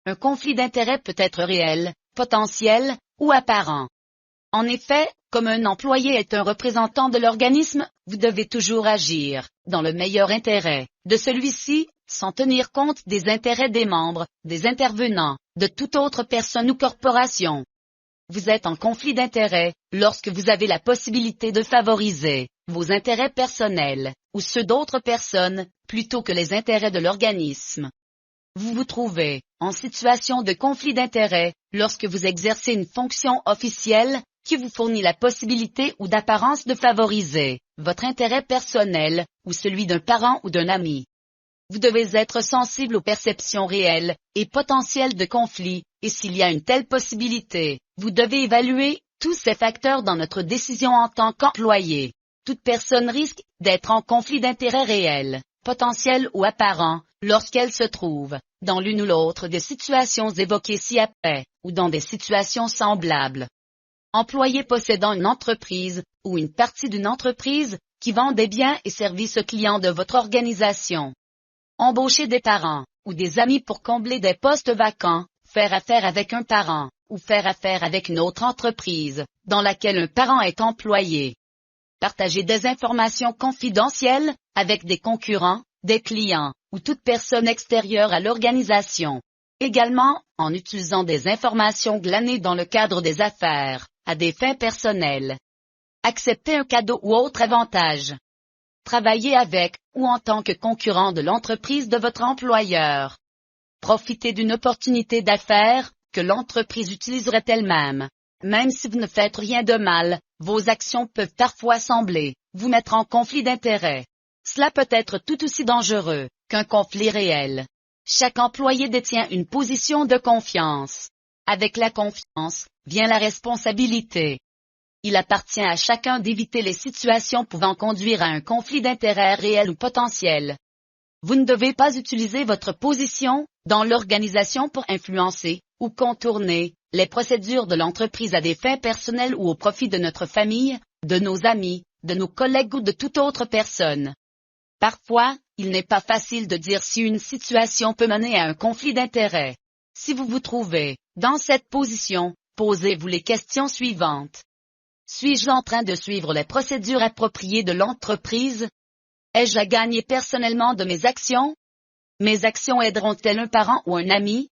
Un conflit d'intérêts peut être réel, potentiel, ou apparent. En effet, comme un employé est un représentant de l'organisme, vous devez toujours agir, dans le meilleur intérêt, de celui-ci, sans tenir compte des intérêts des membres, des intervenants, de toute autre personne ou corporation. Vous êtes en conflit d'intérêts, lorsque vous avez la possibilité de favoriser vos intérêts personnels, ou ceux d'autres personnes, plutôt que les intérêts de l'organisme. Vous vous trouvez en situation de conflit d'intérêts, lorsque vous exercez une fonction officielle, qui vous fournit la possibilité ou d'apparence de favoriser votre intérêt personnel, ou celui d'un parent ou d'un ami. Vous devez être sensible aux perceptions réelles et potentielles de conflit, et s'il y a une telle possibilité, vous devez évaluer tous ces facteurs dans notre décision en tant qu'employé. Toute personne risque d'être en conflit d'intérêts réel, potentiel ou apparent, lorsqu'elle se trouve dans l'une ou l'autre des situations évoquées ci-après, ou dans des situations semblables. Employé possédant une entreprise, ou une partie d'une entreprise, qui vend des biens et services aux clients de votre organisation. Embaucher des parents, ou des amis pour combler des postes vacants, faire affaire avec un parent, ou faire affaire avec une autre entreprise, dans laquelle un parent est employé. Partager des informations confidentielles, avec des concurrents, des clients, ou toute personne extérieure à l'organisation. Également, en utilisant des informations glanées dans le cadre des affaires, à des fins personnelles. Accepter un cadeau ou autre avantage. Travailler avec, ou en tant que concurrent de l'entreprise de votre employeur. Profiter d'une opportunité d'affaires, que l'entreprise utiliserait elle-même. Même si vous ne faites rien de mal, vos actions peuvent parfois sembler vous mettre en conflit d'intérêts. Cela peut être tout aussi dangereux qu'un conflit réel. Chaque employé détient une position de confiance. Avec la confiance, vient la responsabilité. Il appartient à chacun d'éviter les situations pouvant conduire à un conflit d'intérêts réel ou potentiel. Vous ne devez pas utiliser votre position dans l'organisation pour influencer ou contourner les procédures de l'entreprise à des fins personnelles ou au profit de notre famille, de nos amis, de nos collègues ou de toute autre personne. Parfois, il n'est pas facile de dire si une situation peut mener à un conflit d'intérêts. Si vous vous trouvez dans cette position, posez-vous les questions suivantes. Suis-je en train de suivre les procédures appropriées de l'entreprise? Ai-je à gagner personnellement de mes actions? Mes actions aideront-elles un parent ou un ami?